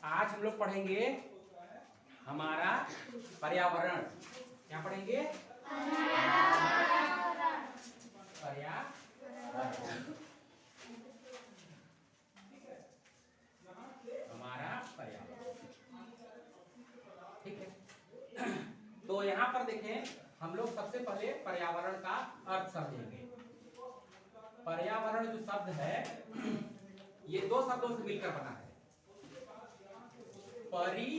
आज हम लोग पढ़ेंगे हमारा पर्यावरण। क्या पढ़ेंगे? पर्यावरण। हमारा पर्यावरण, ठीक है। तो यहाँ पर देखें, हम लोग सबसे पहले पर्यावरण का अर्थ समझेंगे। पर्यावरण जो शब्द है ये दो शब्दों से मिलकर बना है, परि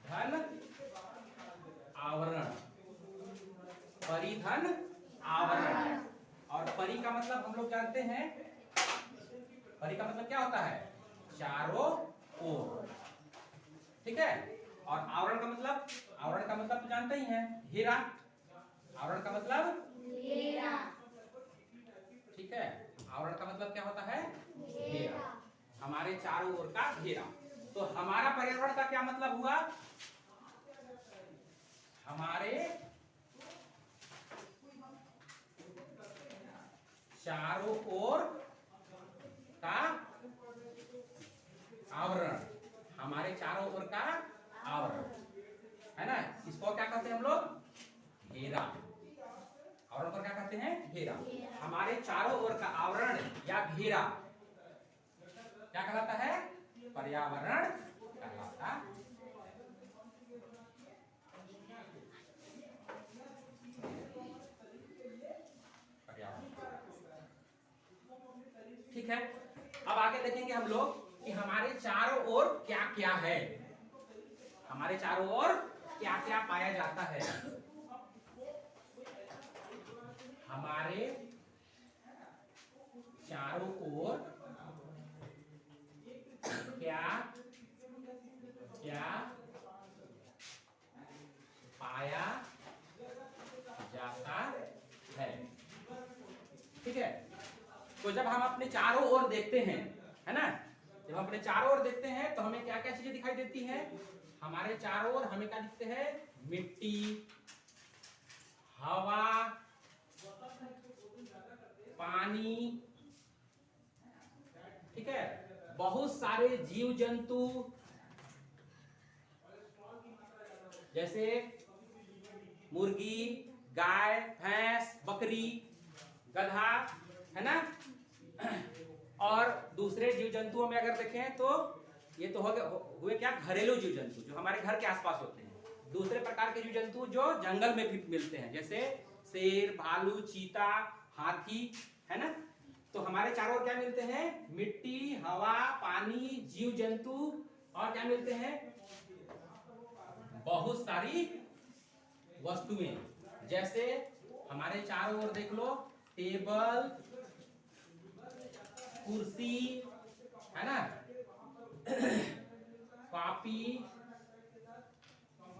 धन आवरण। परिधन आवरण। और परि का मतलब हम लोग जानते हैं, परि का मतलब क्या होता है? चारों ओर, ठीक है। और आवरण का मतलब, आवरण का मतलब तो जानते ही हैं, घेरा। आवरण का मतलब घेरा, ठीक है। आवरण का मतलब क्या होता है? घेरा। हमारे चारों ओर का घेरा। तो हमारा पर्यावरण का क्या मतलब हुआ? हमारे चारों ओर का आवरण। हमारे चारों ओर का आवरण, है ना। इसको क्या कहते हैं हम लोग? घेरा। आवरण को क्या कहते हैं? घेरा। हमारे चारों ओर का आवरण या घेरा क्या कहलाता है? पर्यावरण कहलाता है। ठीक है। अब आगे देखेंगे हम लोग कि हमारे चारों ओर क्या क्या है। हमारे चारों ओर क्या क्या पाया जाता है। हमारे चारों ओर क्या क्या पाया जाता है, ठीक है। तो जब हम अपने चारों ओर देखते हैं, है ना, जब हम अपने चारों ओर देखते हैं तो हमें क्या क्या चीजें दिखाई देती हैं? हमारे चारों ओर हमें क्या दिखते हैं? मिट्टी, हवा, पानी, ठीक है, बहुत सारे जीव जंतु, जैसे मुर्गी, गाय, भैंस, बकरी, गधा, है ना। और दूसरे जीव जंतुओं में अगर देखें तो ये तो हुए क्या? घरेलू जीव जंतु जो हमारे घर के आसपास होते हैं। दूसरे प्रकार के जीव जंतु जो जंगल में भी मिलते हैं, जैसे शेर, भालू, चीता, हाथी, है ना। तो हमारे चारों ओर क्या मिलते हैं? मिट्टी, हवा, पानी, जीव जंतु, और क्या मिलते हैं? बहुत सारी वस्तुएं। जैसे हमारे चारों ओर देख लो, टेबल, कुर्सी, है ना, कॉपी,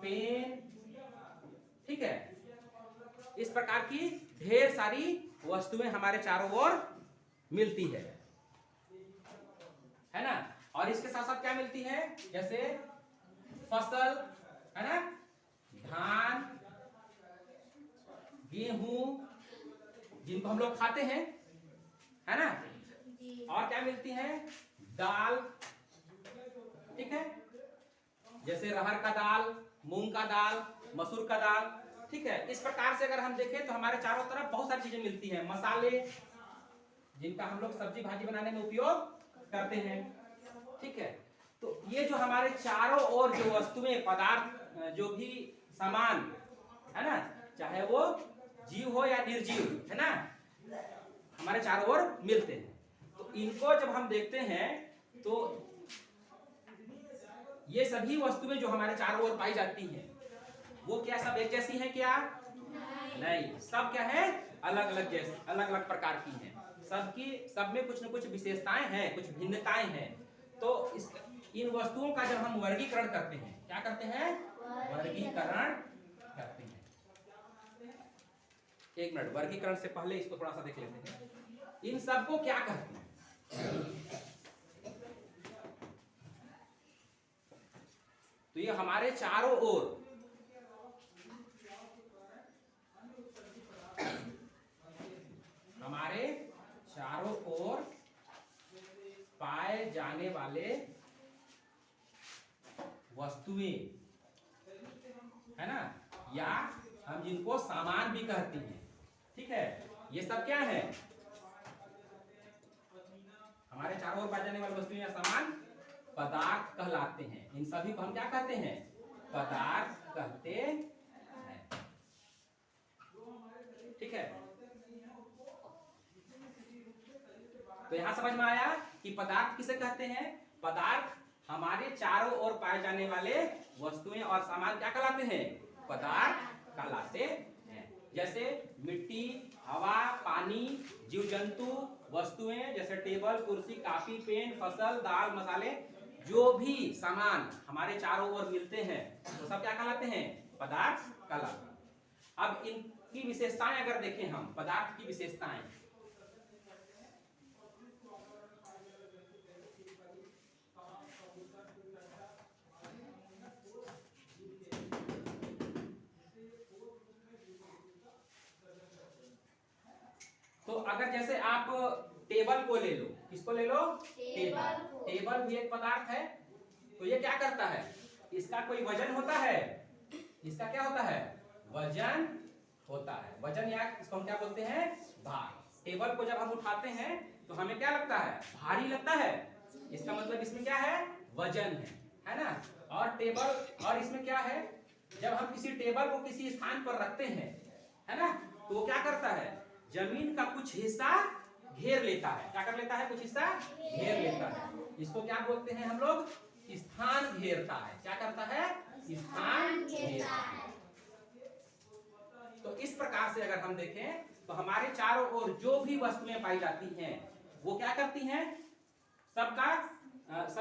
पेन, ठीक है। इस प्रकार की ढेर सारी वस्तुएं हमारे चारों ओर मिलती है ना। और इसके साथ साथ क्या मिलती है? जैसे फसल, है ना, धान, गेहूं, जिनको हम लोग खाते हैं, है ना। और क्या मिलती है? दाल, ठीक है, जैसे अरहर का दाल, मूंग का दाल, मसूर का दाल, ठीक है। इस प्रकार से अगर हम देखें तो हमारे चारों तरफ बहुत सारी चीजें मिलती हैं। मसाले, जिनका हम लोग सब्जी भाजी बनाने में उपयोग करते हैं, ठीक है। तो ये जो हमारे चारों ओर जो वस्तुएं, पदार्थ, जो भी सामान, है ना, चाहे वो जीव हो या निर्जीव, है ना, हमारे चारों ओर मिलते हैं। तो इनको जब हम देखते हैं तो ये सभी वस्तुएं जो हमारे चारों ओर पाई जाती हैं वो क्या सब एक जैसी हैं? क्या नहीं, सब क्या है? अलग अलग जैसी, अलग अलग प्रकार की हैं। सबकी, सब में कुछ न कुछ विशेषताएं हैं, कुछ भिन्नताएं हैं। तो इन वस्तुओं का जब हम वर्गीकरण करते हैं, क्या करते हैं? वर्गीकरण करते हैं। एक मिनट, वर्गीकरण से पहले इसको थोड़ा सा देख लेते हैं। इन सबको क्या कहते हैं? तो ये हमारे चारों ओर हमारे चारों ओर पाए जाने वाले वस्तुएं, है ना, या हम जिनको सामान भी कहते हैं, ठीक है, ये सब क्या है, हमारे चारों ओर पाए जाने वाली वस्तुएं या सामान पदार्थ कहलाते हैं। इन सभी को हम क्या कहते हैं, पदार्थ कहते हैं, ठीक है। तो यहां समझ में आया कि पदार्थ किसे कहते हैं। पदार्थ हमारे चारों ओर पाए जाने वाले वस्तुएं और सामान क्या कहलाते हैं, पदार्थ कहलाते हैं। जैसे मिट्टी, हवा, पानी, जीव जंतु, वस्तुएं जैसे टेबल, कुर्सी, कापी, पेन, फसल, दाल, मसाले, जो भी सामान हमारे चारों ओर मिलते हैं तो सब क्या कहलाते हैं, पदार्थ कहलाते हैं। अब इनकी विशेषताएं अगर देखें हम, पदार्थ की विशेषताएं, तो अगर जैसे आप टेबल को ले लो, किसको ले लो, टेबल। टेबल भी एक पदार्थ है। तो ये क्या करता है, इसका कोई वजन होता है, इसका क्या होता है, वजन होता है। वजन या इसको हम क्या बोलते हैं, भार। टेबल को जब हम उठाते हैं तो हमें क्या लगता है, भारी लगता है। इसका मतलब इसमें क्या है, वजन है ना। और टेबल, और इसमें क्या है, जब हम किसी टेबल को किसी स्थान पर रखते हैं, है ना, तो वो क्या करता है, जमीन का कुछ हिस्सा घेर लेता है। क्या कर लेता है, कुछ हिस्सा घेर लेता है। इसको क्या बोलते हैं हम लोग, स्थान घेरता है। क्या करता है, स्थान घेरता है। तो इस प्रकार से अगर हम देखें तो हमारे चारों ओर जो भी वस्तुएं पाई जाती हैं वो क्या करती हैं, सब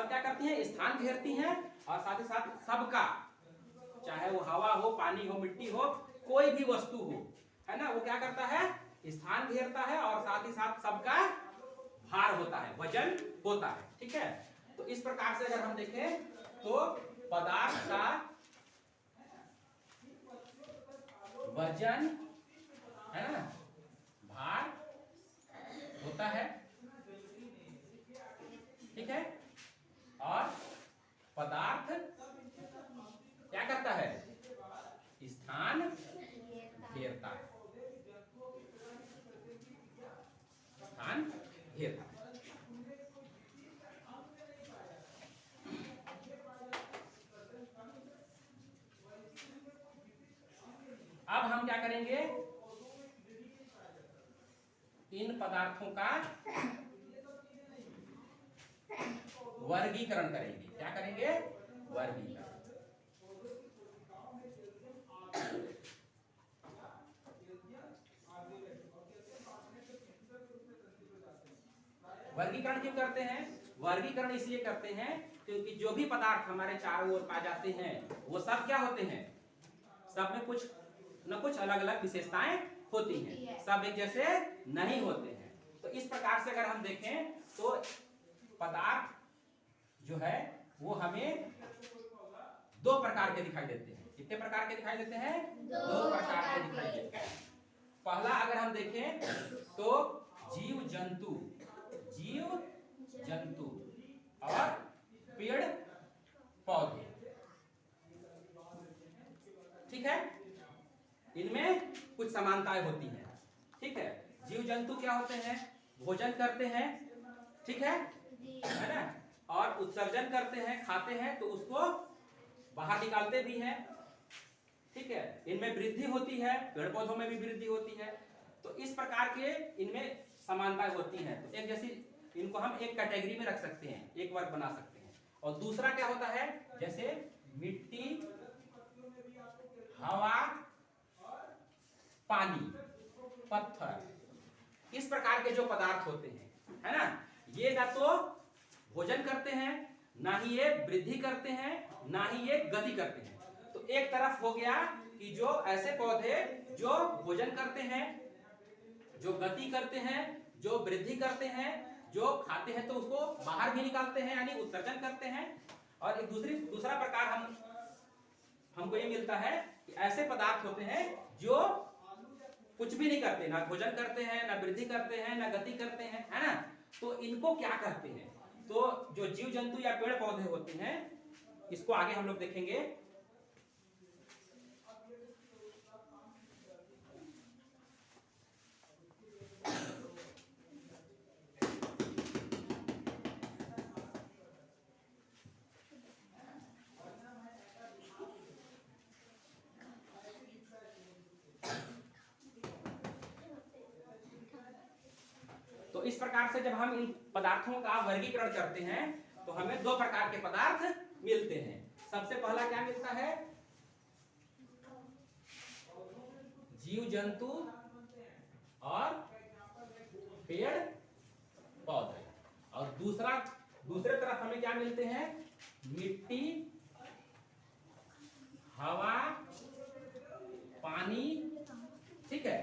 क्या करती हैं, स्थान घेरती हैं। और साथ ही साथ सबका, चाहे वो हवा हो, पानी हो, मिट्टी हो, कोई भी वस्तु हो, है ना, वो क्या करता है, स्थान घेरता है। और साथ ही साथ सबका भार होता है, वजन होता है, ठीक है। तो इस प्रकार से अगर हम देखें तो पदार्थ का वजन, है ना, भार होता है, ठीक है। और पदार्थ क्या करता है, स्थान घेरता है, स्थान घेरता है। अब हम क्या करेंगे, इन पदार्थों का वर्गीकरण करेंगे। क्या करेंगे, वर्गीकरण। वर्गीकरण क्यों करते हैं, वर्गीकरण इसलिए करते हैं क्योंकि जो भी पदार्थ हमारे चारों ओर पाए जाते हैं वो सब क्या होते हैं, सब में कुछ न कुछ अलग अलग विशेषताएं होती हैं, सब एक जैसे नहीं होते हैं। तो इस प्रकार से अगर हम देखें तो पदार्थ जो है वो हमें दो प्रकार के दिखाई देते हैं। कितने प्रकार के दिखाई देते हैं, दो प्रकार के दिखाई देते हैं। पहला अगर हम देखें तो जीव जंतु, जीव जंतु और पेड़ पौधे, ठीक है, इनमें कुछ समानताएं होती हैं, ठीक है। जीव जंतु क्या होते हैं, भोजन करते हैं, ठीक है ना, और उत्सर्जन करते हैं, खाते हैं तो उसको बाहर निकालते भी हैं, ठीक है। इनमें वृद्धि होती है, पेड़ पौधों में भी वृद्धि होती है। तो इस प्रकार के इनमें समानताएं होती हैं। तो एक जैसी इनको हम एक कैटेगरी में रख सकते हैं, एक वर्ग बना सकते हैं। और दूसरा क्या होता है, जैसे मिट्टी, हवा, पानी, पत्थर, इस प्रकार के जो पदार्थ होते हैं, है ना, ये ना तो भोजन करते हैं, ना ही ये वृद्धि करते हैं, ना ही ये गति करते हैं। तो एक तरफ हो गया कि जो ऐसे पौधे जो भोजन करते हैं, जो गति करते हैं, जो वृद्धि करते हैं, जो खाते हैं तो उसको बाहर भी निकालते हैं यानी उत्सर्जन करते हैं। और एक दूसरा प्रकार हमको ये मिलता है कि ऐसे पदार्थ होते हैं जो कुछ भी नहीं करते, ना भोजन करते हैं, ना वृद्धि करते हैं, ना गति करते हैं, है ना। तो इनको क्या कहते हैं, तो जो जीव जंतु या पेड़ पौधे होते हैं इसको आगे हम लोग देखेंगे। तो इस प्रकार से जब हम इन पदार्थों का वर्गीकरण करते हैं तो हमें दो प्रकार के पदार्थ मिलते हैं। सबसे पहला क्या मिलता है? जीव जंतु और पेड़ पौधे। और दूसरे तरफ हमें क्या मिलते हैं? मिट्टी, हवा, पानी। ठीक है,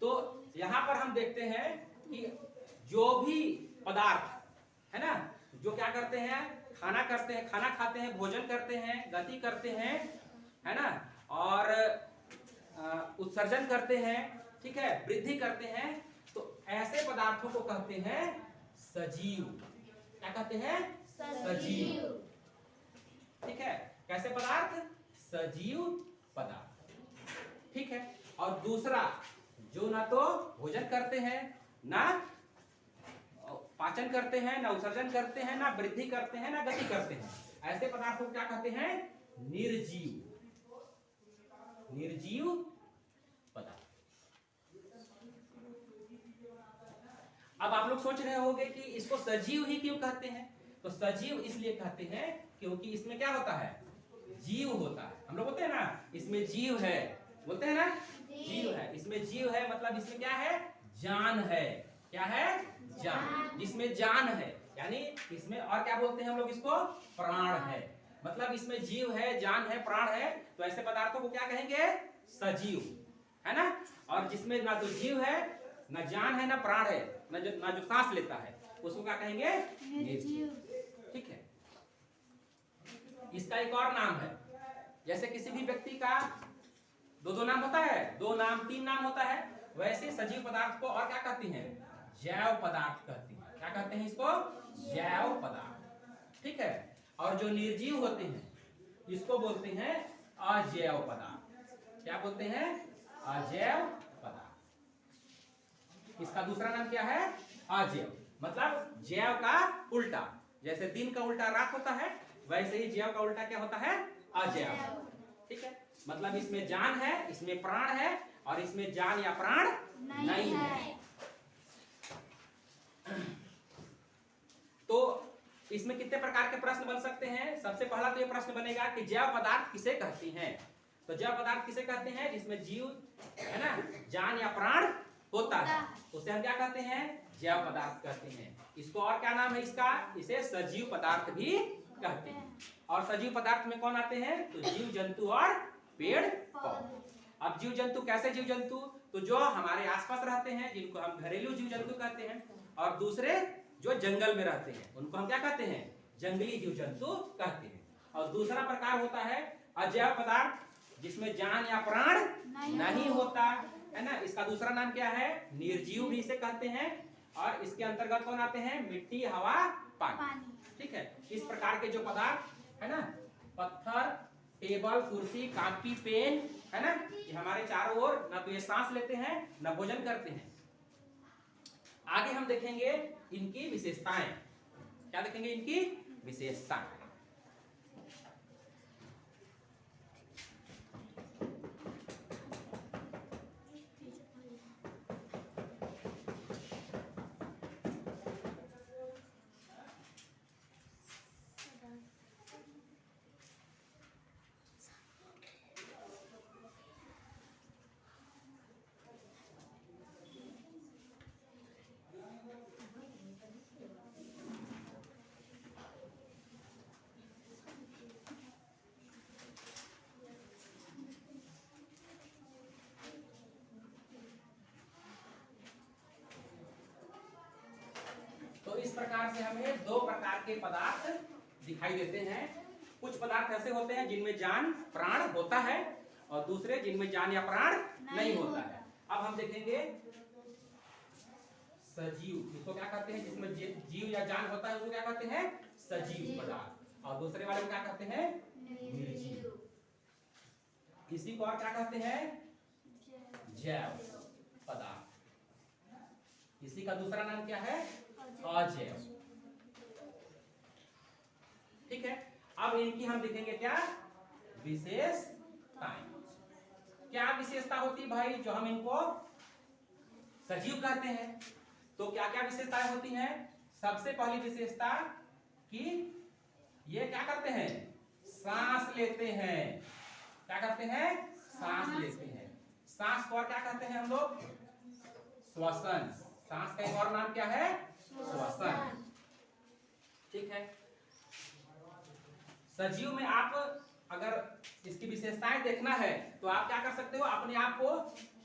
तो यहां पर हम देखते हैं कि जो भी पदार्थ है ना, जो क्या करते हैं, खाना खाते हैं, भोजन करते हैं, गति करते हैं, है ना, और उत्सर्जन करते हैं, ठीक है, वृद्धि करते हैं, तो ऐसे पदार्थों को कहते हैं सजीव। क्या कहते हैं? सजीव। ठीक है, कैसे पदार्थ? सजीव पदार्थ। ठीक है, और दूसरा जो ना तो भोजन करते हैं, ना पाचन करते हैं, ना उत्सर्जन करते हैं, ना वृद्धि करते हैं, ना गति करते हैं, ऐसे पदार्थों को क्या कहते हैं? निर्जीव। निर्जीव पदार्थ। अब आप लोग सोच रहे होंगे कि इसको सजीव ही क्यों कहते हैं? तो सजीव इसलिए कहते हैं क्योंकि इसमें क्या होता है? जीव होता है। हम लोग बोलते हैं ना, इसमें जीव है, बोलते हैं ना, जीव है। इसमें जीव है मतलब इसमें क्या है? जान है। क्या है? जान। जिसमें जान है, यानी इसमें और क्या बोलते हैं हम लोग इसको? प्राण है। मतलब इसमें जीव है, जान है, प्राण है, तो ऐसे पदार्थों को क्या कहेंगे? सजीव, है ना। और जिसमें ना तो जीव है, ना जान है, ना प्राण है, ना जो सांस लेता है, उसको क्या कहेंगे? निर्जीव। ठीक है, इसका एक और नाम है, जैसे किसी भी व्यक्ति का दो नाम होता है, 2 नाम 3 नाम होता है, वैसे सजीव पदार्थ को और क्या कहती हैं? जैव पदार्थ कहती हैं। क्या कहते हैं इसको? जैव पदार्थ। ठीक है, और जो निर्जीव होते हैं इसको बोलते हैं अजैव पदार्थ। क्या बोलते हैं? अजैव पदार्थ। इसका दूसरा नाम क्या है? अजैव। मतलब जैव का उल्टा, जैसे दिन का उल्टा रात होता है, वैसे ही जैव का उल्टा क्या होता है? अजैव। ठीक है, मतलब इसमें जान है, इसमें प्राण है, और इसमें जान या प्राण नहीं है। तो इसमें कितने प्रकार के प्रश्न बन सकते हैं? सबसे पहला तो ये प्रश्न बनेगा कि जैव पदार्थ किसे कहते हैं? तो जैव पदार्थ किसे कहते हैं? जिसमें जीव है ना, जान या प्राण होता है, उसे हम क्या कहते हैं? जैव पदार्थ कहते हैं। इसको और क्या नाम है इसका? इसे सजीव पदार्थ भी कहते हैं। और सजीव पदार्थ में कौन आते हैं? तो जीव जंतु और पेड़ पौधे। अब जीव जंतु कैसे जीव जंतु? तो जो हमारे आसपास रहते हैं, जिनको हम घरेलू जीव जंतु कहते हैं, और दूसरे जो जंगल में रहते हैं, उनको हम क्या कहते हैं? जंगली जीव जंतु कहते हैं। और दूसरा प्रकार होता है अजैव पदार्थ, जिसमें जान या प्राण नहीं होता, है ना। इसका दूसरा नाम क्या है? निर्जीव भी इसे कहते हैं। और इसके अंतर्गत कौन आते हैं? मिट्टी, हवा, पानी। ठीक है, इस प्रकार के जो पदार्थ है ना, पत्थर, टेबल, कुर्सी, कॉपी, पेन, है ना, ये हमारे चारों ओर ना तो ये सांस लेते हैं, ना भोजन करते हैं। आगे हम देखेंगे इनकी विशेषताएं। क्या देखेंगे? इनकी विशेषताएं। इस प्रकार से हमें 2 प्रकार के पदार्थ दिखाई देते हैं। कुछ पदार्थ ऐसे होते हैं जिनमें जान प्राण होता है, और दूसरे जिनमें जान या प्राण नहीं होता है। अब हम देखेंगे सजीव, इसको क्या कहते हैं? जिसमें जीव या जान होता है उसको क्या कहते हैं? सजीव पदार्थ। और दूसरे वाले को क्या कहते हैं, निर्जीव। इसी को और क्या कहते हैं, जैव पदार्थ। इसी का दूसरा नाम क्या है, अजैव। ठीक है, अब इनकी हम देखेंगे क्या विशेषताएं। क्या विशेषता होती है भाई जो हम इनको सजीव कहते हैं, तो क्या क्या विशेषताएं होती हैं। सबसे पहली विशेषता कि ये क्या करते हैं, सांस लेते हैं। क्या करते हैं, सांस लेते हैं। सांस को और क्या कहते हैं हम लोग, श्वसन। सांस का एक और नाम क्या है, श्वसन। ठीक है, सजीव में आप अगर इसकी विशेषताएं देखना है तो आप क्या कर सकते हो, अपने आप को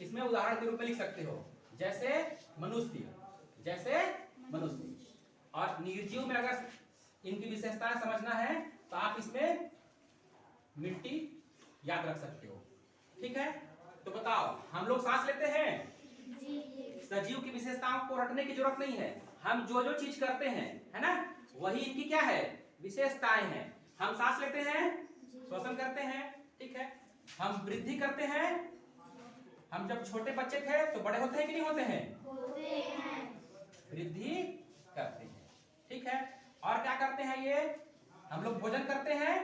इसमें उदाहरण के रूप में लिख सकते हो। जैसे मनुष्य, जैसे मनुष्य। और निर्जीव में अगर इनकी विशेषताएं समझना है तो आप इसमें मिट्टी याद रख सकते हो। ठीक है, तो बताओ हम लोग सांस लेते हैं, सजीव की विशेषताओं को रटने की जरूरत नहीं है। हम जो जो चीज करते हैं, है ना, वही इनकी क्या है, विशेषताएं हैं। हम सांस लेते हैं, श्वसन करते हैं। ठीक है, हम वृद्धि करते हैं। हम जब छोटे बच्चे थे तो बड़े होते हैं कि नहीं होते हैं, वृद्धि करते हैं। ठीक है, और क्या करते हैं ये, हम लोग भोजन करते हैं।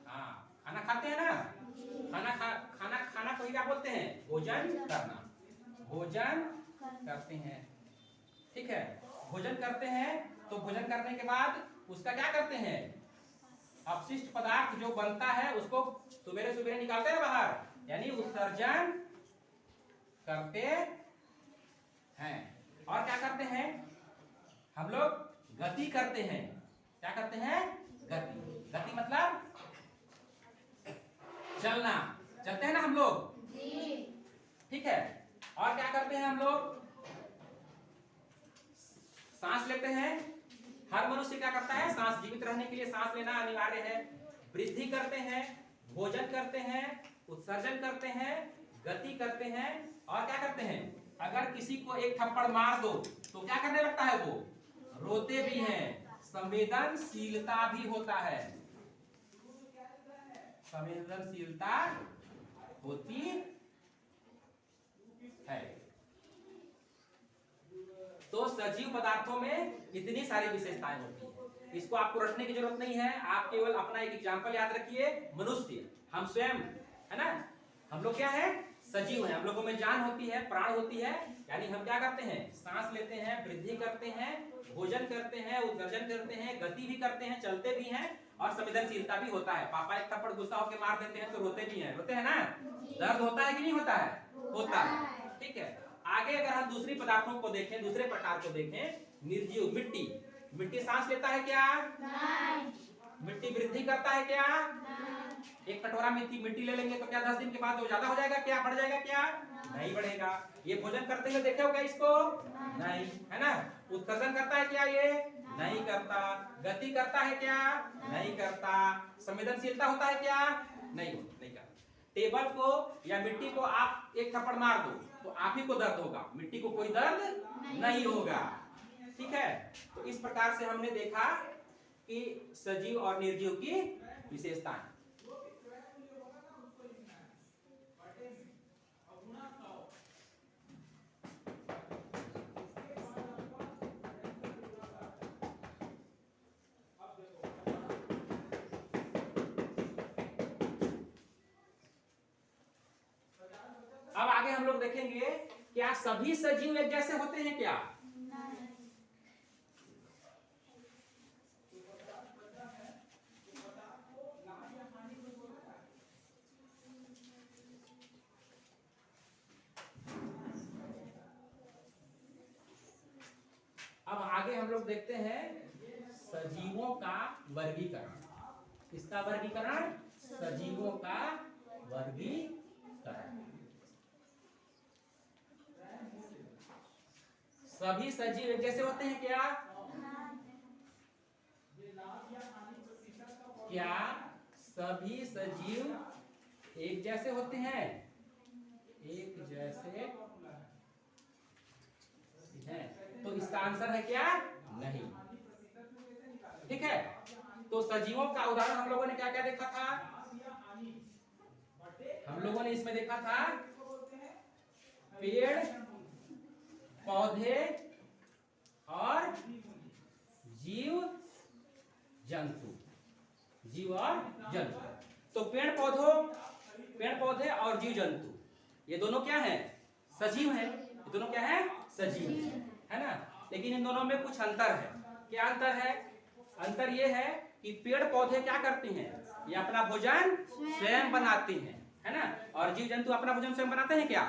हाँ, खाना खाते हैं ना, खाना को क्या बोलते हैं, भोजन करना। भोजन करते हैं। ठीक है, भोजन करते हैं तो भोजन करने के बाद उसका क्या करते हैं, अपशिष्ट पदार्थ जो बनता है उसको सुबेरे सुबेरे निकालते हैं बाहर, यानी उत्सर्जन करते हैं। और क्या करते हैं, हम लोग गति करते हैं। क्या करते हैं, गति। गति मतलब चलना, चलते हैं ना हम लोग। ठीक है, और क्या करते हैं हम लोग, सांस लेते हैं। हर मनुष्य क्या करता है, सांस, जीवित रहने के लिए सांस लेना अनिवार्य है। वृद्धि करते हैं, भोजन करते हैं, उत्सर्जन करते हैं, गति करते हैं। और क्या करते हैं, अगर किसी को एक थप्पड़ मार दो तो क्या करने लगता है, वो रोते भी हैं। संवेदनशीलता भी होता है, संवेदनशीलता होती है। तो सजीव पदार्थों में इतनी सारी विशेषताएं होती है, इसको आपको रटने की जरूरत नहीं है। आप केवल अपना एक एग्जांपल याद रखिए। मनुष्य, हम स्वयं, है ना, हम लोग क्या है, सजीव हैं। हम लोगों में जान होती है, प्राण होती है, यानी हम क्या करते हैं, सांस लेते हैं, वृद्धि करते हैं, भोजन करते हैं, उत्सर्जन करते हैं, गति भी करते हैं, चलते भी हैं, और संवेदनशीलता भी होता है। पापा एक थप्पड़ गुस्सा होकर मार देते हैं तो रोते भी हैं, रोते हैं ना, दर्द होता है कि नहीं होता है, होता है। ठीक है, आगे अगर हम दूसरी पदार्थों को देखें, दूसरे प्रकार को देखें, निर्जीव, मिट्टी। मिट्टी सांस लेता है क्या, नहीं। मिट्टी वृद्धि करता है क्या, नहीं। एक कटोरा मिट्टी ले लेंगे तो क्या 10 दिन के बाद वो ज्यादा हो जाएगा क्या, बढ़ जाएगा क्या, नहीं बढ़ेगा। ये भोजन करते हुए देखे हो क्या इसको, नहीं, है ना। उत्सर्जन करता है क्या, ये नहीं करता। गति करता है क्या, नहीं करता। संवेदनशीलता होता है क्या, नहीं करता। टेबल को या मिट्टी को आप एक थप्पड़ मार दो तो आप ही को दर्द होगा, मिट्टी को कोई दर्द नहीं होगा। ठीक है, तो इस प्रकार से हमने देखा कि सजीव और निर्जीव की विशेषताएं। अब आगे हम लोग देखेंगे, क्या सभी सजीव एक जैसे होते हैं क्या, अब आगे हम लोग देखते हैं सजीवों का वर्गीकरण। किसका वर्गीकरण, सजीवों का वर्गीकरण। सभी सजीव एक जैसे होते हैं क्या, क्या सभी सजीव एक जैसे होते हैं, एक जैसे हैं, तो इसका आंसर है क्या, नहीं। ठीक है, तो सजीवों का उदाहरण हम लोगों ने क्या क्या देखा था? हम लोगों ने इसमें देखा था पेड़, पौधे और जीव जंतु। जीव और जंतु। तो पेड़ पौधे और जीव जंतु ये दोनों क्या है? सजीव है। ये दोनों क्या है? सजीव है ना। लेकिन इन दोनों में कुछ अंतर है। क्या अंतर है? अंतर ये है कि पेड़ पौधे क्या करते हैं? ये अपना भोजन स्वयं बनाते हैं, है ना। और जीव जंतु अपना भोजन स्वयं बनाते हैं क्या?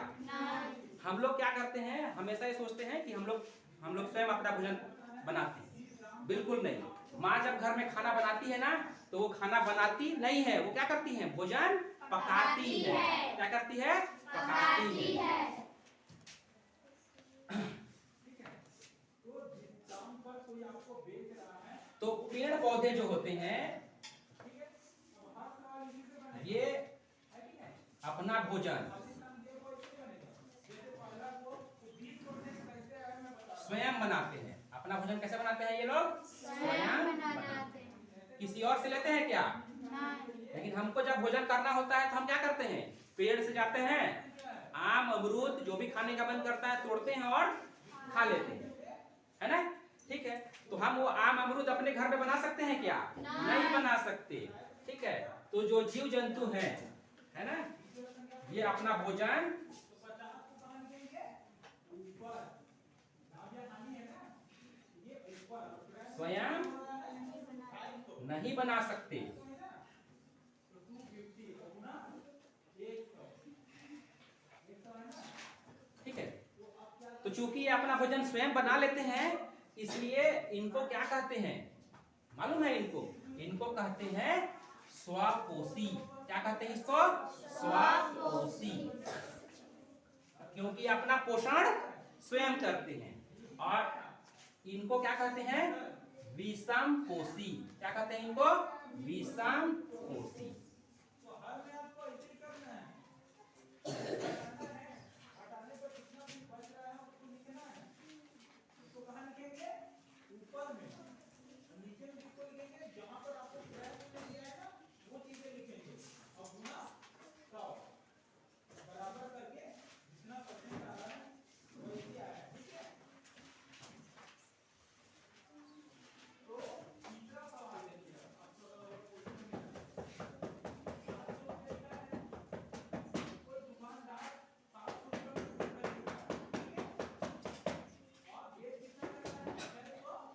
हम लोग क्या करते हैं? हमेशा ये सोचते हैं कि हम लोग स्वयं अपना भोजन बनाते हैं। बिल्कुल नहीं। माँ जब घर में खाना बनाती है ना, तो वो खाना बनाती नहीं है, वो क्या करती है? भोजन पकाती है। क्या करती है? पकाती है। तो पेड़ पौधे जो होते हैं ये अपना भोजन स्वयं बनाते हैं। अपना भोजन कैसे बनाते हैं ये लोग? स्वयं बनाते हैं। किसी और से लेते हैं क्या? लेकिन हमको जब भोजन करना होता है तो हम क्या करते हैं? पेड़ से जाते हैं, आम अमरूद जो भी खाने का मन करता है तोड़ते हैं और खा लेते हैं, है ना। ठीक है। तो हम वो आम अमरूद अपने घर में बना सकते हैं क्या? नहीं बना सकते। ठीक है। तो जो जीव जंतु हैं, है ना, ये अपना भोजन स्वयं नहीं बना सकते। ठीक है। तो चूंकि ये अपना भोजन स्वयं बना लेते हैं, इसलिए इनको क्या कहते हैं? मालूम है इनको? इनको कहते हैं स्वपोषी। क्या कहते हैं इसको? स्वपोषी। क्योंकि अपना पोषण स्वयं करते हैं। और इनको क्या कहते हैं? विषमपोषी। क्या कहते हैं इनको? विषमपोषी।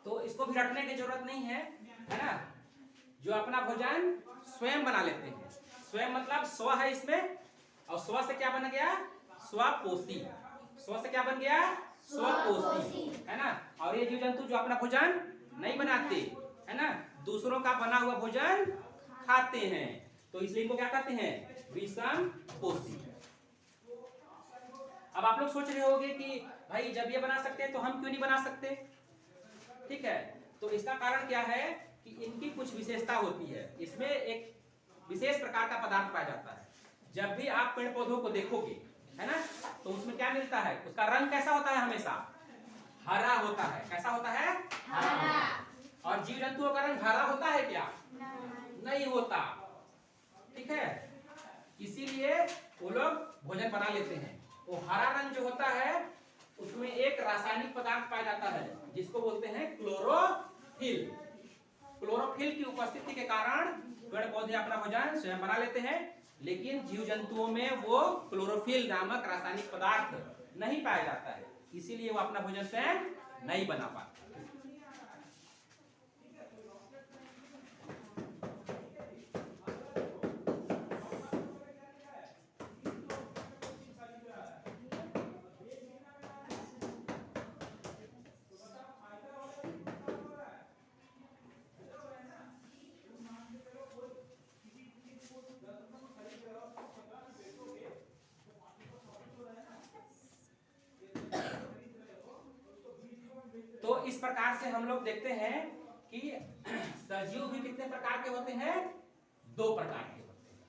तो इसको भी रटने की जरूरत नहीं है, है ना। जो अपना भोजन स्वयं बना लेते हैं। स्वयं मतलब स्व है इसमें, और स्व से क्या बन गया? स्वपोषी। स्व से क्या बन गया? स्वपोषी, है ना। और ये जीव जंतु जो अपना भोजन नहीं बनाते, है ना, दूसरों का बना हुआ भोजन खाते हैं, तो इसलिए इनको क्या कहते हैं? विषमपोषी। अब आप लोग सोच रहे होंगे कि भाई जब ये बना सकते हैं तो हम क्यों नहीं बना सकते? ठीक है। तो इसका कारण क्या है कि इनकी कुछ विशेषता होती है। इसमें एक विशेष प्रकार का पदार्थ पाया जाता है। जब भी आप पेड़ पौधों को देखोगे, है ना, तो उसमें क्या मिलता है? उसका रंग कैसा होता है? हमेशा हरा होता है। कैसा होता है? हरा। और जीव जंतुओं का रंग हरा होता है क्या? नहीं होता। ठीक है। इसीलिए वो लोग भोजन बना लेते हैं। वो हरा रंग जो होता है उसमें एक रासायनिक पदार्थ पाया जाता है जिसको बोलते हैं क्लोरोफिल। क्लोरोफिल की उपस्थिति के कारण पेड़ पौधे अपना भोजन स्वयं बना लेते हैं, लेकिन जीव जंतुओं में वो क्लोरोफिल नामक रासायनिक पदार्थ नहीं पाया जाता है, इसीलिए वो अपना भोजन स्वयं नहीं बना पाते। तो इस प्रकार से हम लोग देखते हैं कि सजीव भी कितने प्रकार के होते हैं? 2 प्रकार के होते हैं।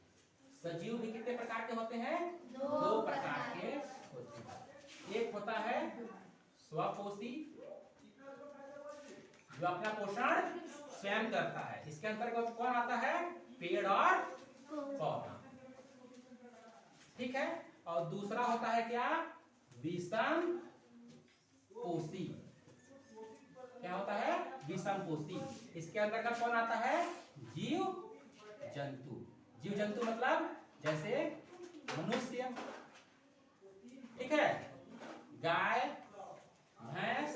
सजीव भी कितने प्रकार के होते हैं? 2 प्रकार के होते हैं। एक होता है स्वपोषी, जो अपना पोषण स्वयं करता है। इसके अंतर्गत कौन आता है? पेड़ और पौधा। ठीक है। और दूसरा होता है क्या? विषम पोषी। क्या होता है? विषम पोषी। इसके अंतर्गत कौन आता है? जीव जंतु। जीव जंतु मतलब जैसे मनुष्य, ठीक है, गाय, भैंस,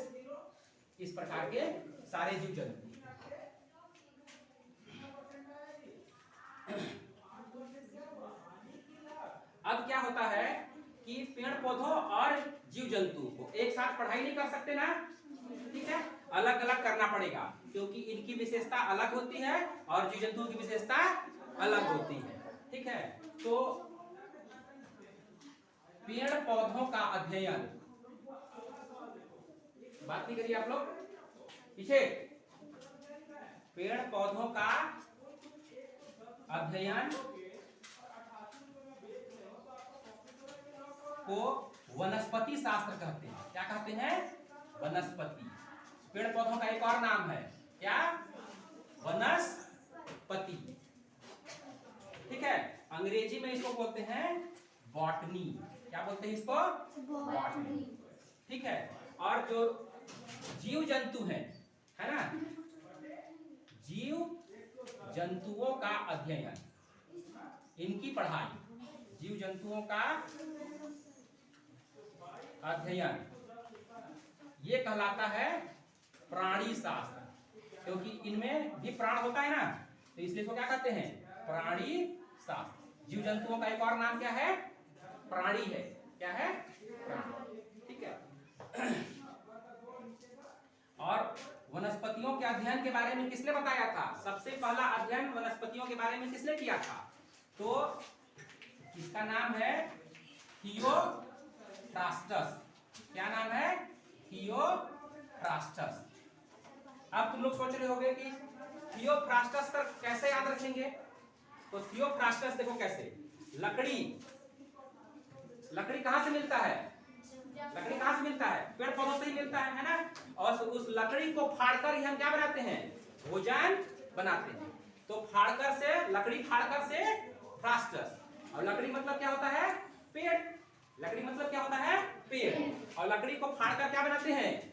इस प्रकार के सारे जीव जंतु। अब क्या होता है कि पेड़ पौधों और जीव जंतु को एक साथ पढ़ाई नहीं कर सकते ना, ठीक है, अलग अलग करना पड़ेगा, क्योंकि इनकी विशेषता अलग होती है और जीव जंतुओं की विशेषता अलग होती है। ठीक है, तो पेड़ पौधों का अध्ययन, बात नहीं करिए आप लोग पीछे। पेड़ पौधों का अध्ययन को वनस्पति शास्त्र कहते हैं। क्या कहते हैं? वनस्पति। पेड़ पौधों का एक और नाम है क्या? वनस्पति। ठीक है, अंग्रेजी में इसको बोलते हैं बॉटनी। क्या बोलते हैं इसको? बॉटनी। ठीक है, और जो जीव जंतु हैं, है ना, जीव जंतुओं का अध्ययन, इनकी पढ़ाई, जीव जंतुओं का अध्ययन, ये कहलाता है प्राणी शास्त्र, क्योंकि इनमें भी प्राण होता है ना, तो इसलिए इसको क्या कहते हैं? प्राणी शास्त्र। जीव जंतुओं का एक और नाम क्या है? प्राणी है। क्या है? प्राणी। ठीक है। और वनस्पतियों के अध्ययन के बारे में किसने बताया था? सबसे पहला अध्ययन वनस्पतियों के बारे में किसने किया था? तो इसका नाम है थियोफ्रास्टस। क्या नाम है? थियोफ्रास्टस। अब तुम लोग सोच रहे होंगे कि थियोफ्रास्टस का कैसे याद रखेंगे? तो थियोफ्रास्टस देखो कैसे, लकड़ी कहां से मिलता है? लकड़ी कहां से मिलता है? पेड़ पौधों से ही मिलता है ना। और उस लकड़ी को फाड़कर ही हम क्या बनाते हैं? भोजन बनाते हैं। तो फाड़कर से, लकड़ी फाड़कर से फ्रास्टस। और लकड़ी मतलब क्या होता है? पेड़। लकड़ी मतलब क्या होता है? पेड़। और लकड़ी को फाड़कर क्या बनाते हैं?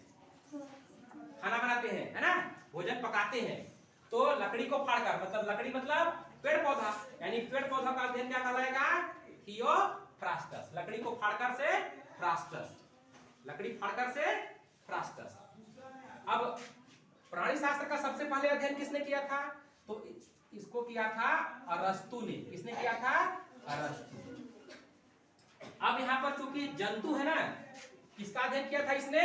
खाना बनाते हैं, है ना, भोजन पकाते हैं। तो लकड़ी को फाड़कर, मतलब लकड़ी मतलब पेड़ पौधा, यानी पेड़ पौधा का अध्ययन क्या कहलाएगा? थियोफ्रास्टस। लकड़ी को फाड़कर से फ्रास्टस, लकड़ी फाड़कर से फ्रास्टस। अब प्राणी शास्त्र का सबसे पहले अध्ययन किसने किया था? तो इसको किया था अरस्तु ने। किसने किया था? अरस्तु। अब यहाँ पर चूंकि जंतु है ना, किसका अध्ययन किया था इसने?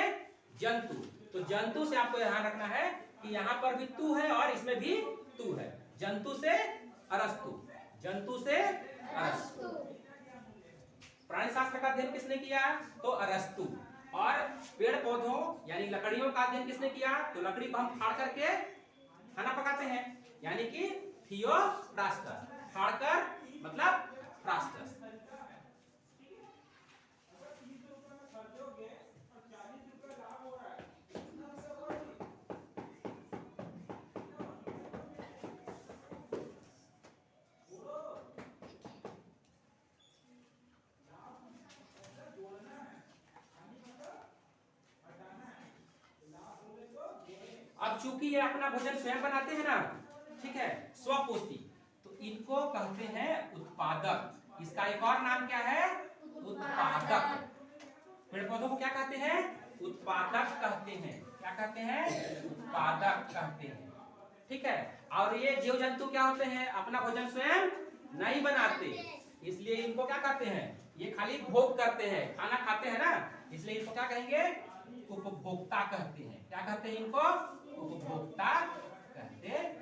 जंतु। तो जंतु से आपको ध्यान रखना है कि यहाँ पर भी तू है और इसमें भी तू है। जंतु से अरस्तु, जंतु से अरस्तु। प्राणी शास्त्र का अध्ययन किसने किया? तो अरस्तु। और पेड़ पौधों यानी लकड़ियों का अध्ययन किसने किया? तो लकड़ी को हम फाड़ करके खाना पकाते हैं, यानी कि थियोफ्रास्टस। फाड़कर मतलब फ्रास्टस। अब चूंकि ये अपना भोजन स्वयं बनाते हैं ना, ठीक है, स्वपोषी, तो इनको कहते हैं उत्पादक। इसका एक और नाम क्या है? उत्पादक। पेड़ पौधों को क्या कहते हैं? उत्पादक कहते हैं। क्या कहते हैं? उत्पादक कहते हैं। ठीक है, और ये जीव जंतु क्या होते हैं? अपना भोजन स्वयं नहीं बनाते, इसलिए इनको क्या कहते हैं? ये खाली भोग करते हैं, खाना खाते हैं ना, इसलिए इनको क्या कहेंगे? उपभोक्ता कहते हैं। क्या कहते हैं इनको? उपभोक्ता कहते हैं।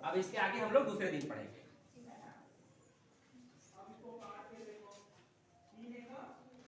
अब इसके आगे हम लोग दूसरे दिन पढ़ेंगे।